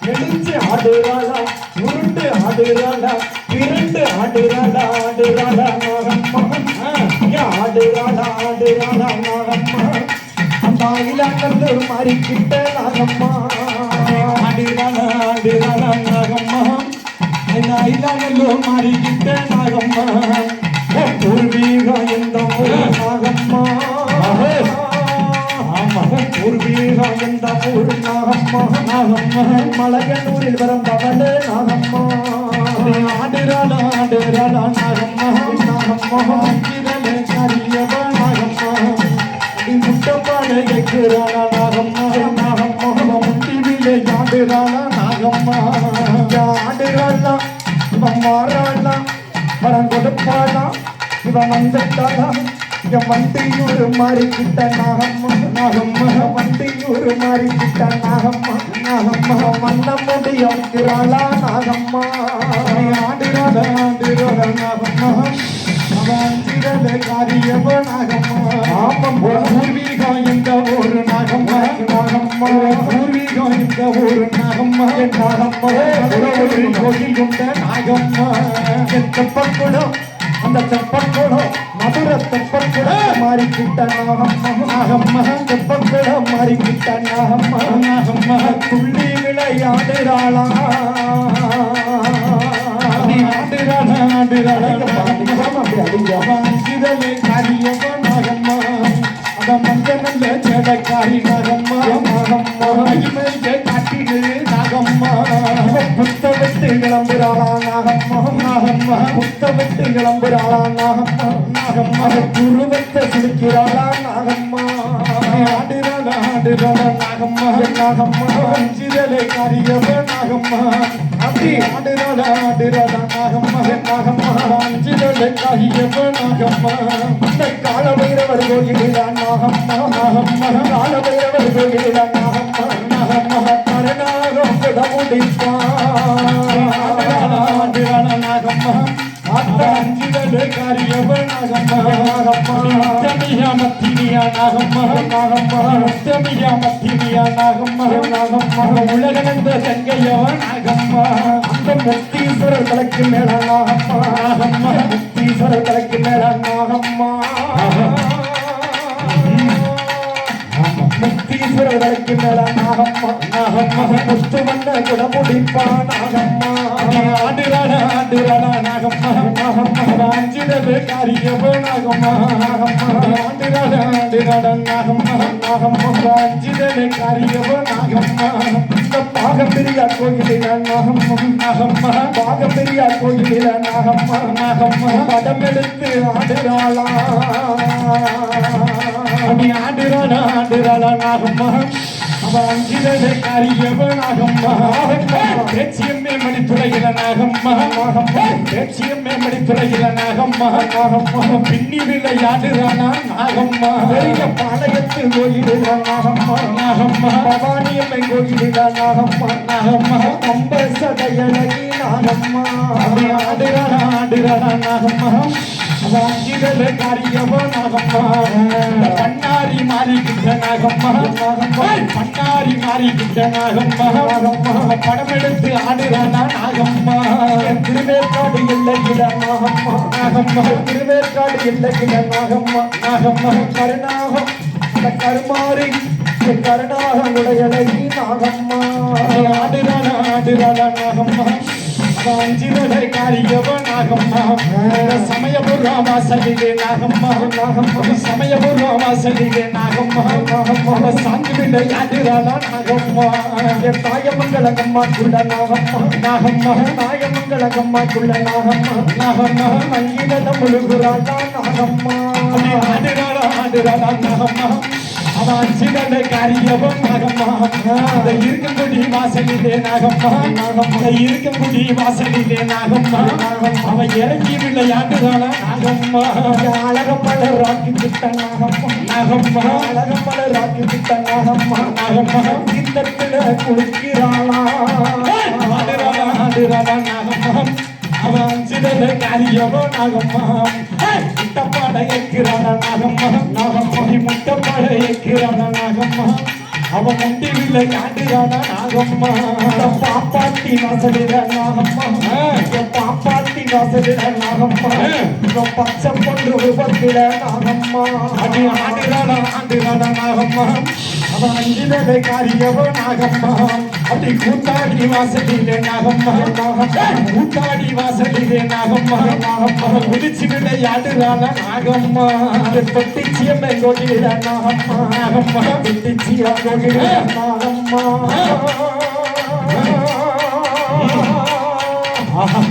எழுச்சி ஆடுறாளா உருண்டு ஆடுறாளா விரண்டு ஆடுறாளா ஆடுறாளா நாகம்மா ஆடுறாளா ஆடுறாளா நாகம்மா அந்த இலக்கத்து மாறிக்கிட்ட நாகம்மா ஆடுறாளா ஆடுறாளா நாகம்மா இலக்கல்லோ மாறிக்கிட்ட நாகம்மா பூர்வீகம் எந்த ஊர் நாகம்மா பூர்வீகம் எந்த ஊர் நாகம்மா நாகம்மா மலையனூரில் பிறந்தவளே நாகம்மா ஆடுறாளா ஆடுறாளா நாகம்மா நாகம்மா இதழே கரியவ நாகம்மா முட்டப்பாட கேட்கிறாளா நாகம்மா நாகம்மா முட்டிவிலே ஆடுறாளா நாகம்மா ஆடுறாளா இவன் மாறாளா படம் கொடுப்பாளா இவன் வந்துட்டாளா என் வண்டியூர் மாறிக்கிட்ட நாகம்மா நாகம்மா வண்டியூர் மாறிக்கிட்ட நாகம்மா நாகம்மா வண்ண முடி அவுக்கிறாளா நாகம்மா ஆடுறாளா ஆடுறாளா நாகம்மா அவன் அஞ்சிரல காரியவ நாகம்மா ஆமம் பூர்வீகம் எந்த ஊரு நாகம்மா நாகம்மா பூர்வீகம் எந்த ஊரு நாகம்மா நாகம்மா கோயில் கொண்ட நாகம்மா தெப்பக்குடம் அந்த தெப்பக்குடம் மதுரை தெப்பக்குடம் மாறிக்கிட்ட நாகம்மா நாகம்மா தெப்பக்குடம் மாறிக்கிட்ட நாகம்மா நாகம்மா துள்ளி விளையாடுறாளா ஆடுறாளா ஆடுறாளா அப்படி அடிஞ்சதே காரியவ நாகம்மா அத மஞ்ச நல்ல ஜடக்காரி நாகம்மா நாகம்மா இவருக்கு காட்டிடு நாகம்மா புத்த விட்டு கிளம்புறாளா நாகம்மா நாகம்மா புத்த விட்டு கிளம்புறாளா நாகம்மா நாகம்மா குருவத்தை சுடுக்கிறாளா நாகம்மா ஆடுறாளா ஆடுறாளா நாகம்மா நாகம்மா அஞ்சிதலே காரியவ நாகம்மா அப்படி ஆடுறாளா ஆடுறாளா நாகம்மா நாகம்மா அஞ்சிதலே காரியவ நாகம்மா இந்த கால பைரவர் கோயிலா நாகம்மா நாகம்மா கால பைரவர் கோயிலா நாகம்மா நாகம்மா கருணாகம் குடமுடிப்பா ஆடுறாளா நாகம்மா அஞ்சிதலே காரியவ நாகம்மா நாகம்மா உத்தமியா மத்தினியா நாகம்மா நாகம்மா உத்தமியா மத்தினியா நாகம்மா நாகம்மா உலகநந்த தங்கையவ நாகம்மா அந்த முக்தீஸ்வரர் தலைக்கு மேல நாகம்மா நாகம்மா முக்தீஸ்வரர் தலைக்கு மேல நாகம்மா முக்தீஸ்வரர் தலைக்கு மேல நாகம்மா நாகம்மா முத்து வந்த குடமுடிப்பா நாகம்மா ஆடுறாளா ஆடுறாளா நாகம்மா நாகம்மா அஞ்சிதலே காரியவ நாகம்மா நாகம்மா ஆடுறாளா ஆடுறாளா நாகம்மா நாகம்மா அஞ்சிதலே காரியவ நாகம்மா இந்த பாகப்பெரியார் கோயிலில நாகம்மா நாகம்மா பாகப்பெரியார் கோயிலில நாகம்மா நாகம்மா படம் எடுத்து ஆடுறாளா அப்படி ஆடுறாளா ஆடுறாளா நாகம்மா அவன் அஞ்சிதலே காரியவ நாகம்மா பேச்சியம்மே மணித்துறையில நாகம்மா நாகம்மா பேச்சியம்மே மணித்துறையில நாகம்மா நாகம்மா பின்னி விளையாடுறானா நாகம்மா பெரிய பாளையத்து கோயிலில நாகம்மா நாகம்மா பவானியம்மை கோயிலில நாகம்மா நாகம்மா கம்ப சடையழகி நாகம்மா ஆடுறானா ஆடுறானா நாகம்மா அவன் அஞ்சிதலே காரியவ நாகம்மா பண்ணாரி மாறிக்கிட்ட நாகம்மா நாகம்மா பண்ணாரி மாறிக்கிட்ட நாகம்மா நாகம்மா படம் எடுத்து ஆடுறானா நாகம்மா திருவேற்காடு எல்லையில நாகம்மா நாகம்மா திருவேற்காடு எல்லையில நாகம்மா நாகம்மா கருணாகம் அந்த கருமாறி கருணாக உடையழகி நாகம்மா ஆடுறானா ஆடுறானா நாகம்மா அஞ்சிதலே காரியவ நாகம்மா சமயபுர வாசலிலே நாகம்மா நாகம்மா சமயபுர வாசலிலே நாகம்மா நாகம்மா சாந்தி விளையாடுறாளா நாகம்மா தாயமங்கலங்கம்மாக்குள்ள நாகம்மா நாகம்மா தாயமங்கலங்கம்மாக்குள்ள நாகம்மா நாகம்மா நங்கினத முழுகுறாளா நாகம்மா ஆடுறாளா ஆடுறாளா நாகம்மா அவன் அஞ்சிதலே காரியவ நாகம்மா அந்த இருக்கங்குடி வாசலிலே நாகம்மா நாகம்மா இருக்கங்குடி வாசலிலே நாகம்மா நாகம்மா அவன் இறங்கி விளையாடுறாளா நாகம்மா அழகமல ராக்கி விட்ட நாகம்மா நாகம்மா அழகமல ராக்கி விட்ட நாகம்மா நாகம்மா இந்த குளிக்கிறாளா ஆடுறாளா ஆடுறாளா நாகம்மா அவன் அஞ்சிதலே காரியவ நாகம்மா முட்டப்பாட ஏற்கிறான நாகம்மா நாகம்மா முட்டப்பாட ஏற்கிறான நாகம்மா அவன் முண்டிவில்லை ஆடுறானா நாகம்மா பாப்பாத்தி வாசலில நாகம்மா பாப்பாத்தி வாசலில நாகம்மா பச்சை பொண்ணு விபத்தில நாகம்மா அடி ஆடுறானா நாகம்மா அவன் அஞ்சிலே காரியவ நாகம்மா அப்படி கூத்தாடி வாசலிலே நாகம்மா கூத்தாடி வாசலிலே நாகம்மா அவன் குதிச்சு விளையாடுறானா நாகம்மா தொட்டிச்சியம்மை கோயில நாகம்மா நாகம்மா தொட்டிச்சியா கோயில நாகம்மா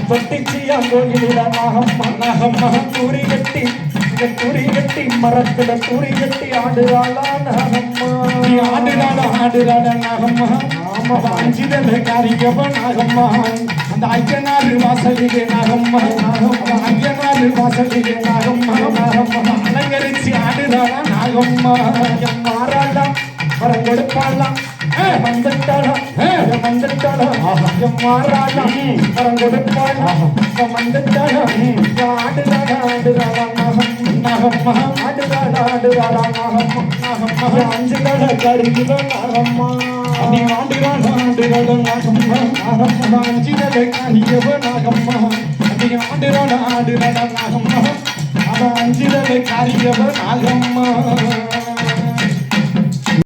தொட்டிச்சியா கோயில நாகம்மா தூரி கட்டி மரத்துல தூரி கட்டி ஆடுறாளா நாகம்மா ஆடுறாளா நாகம்மா ஆமா அஞ்சிதழ காரியவ நாகம்மா அந்த ஐயனாறு வாசலிலே நாகம்மா ஐயனாறு வாசலிலே நாகம்மா அலங்கரிச்சு ஆடுறாளா நாகம்மா மாறாளா வரம் கொடுப்பாளாம் வந்துட்டாளா மாறாளா வரம் கொடுப்பாளா வந்துட்டாளா ஆடுறாளா நாகம்மா ஆடுறாளா நாகம்மா அஞ்சு தடை கருகில நாகம்மா நீ ஆடுறாளா நாகம்மா அஞ்சிதழ காரியவ நாகம்மா நீ ஆடுறாளா நாகம்மா அவன் அஞ்சிதழ காரியவ நாகம்மா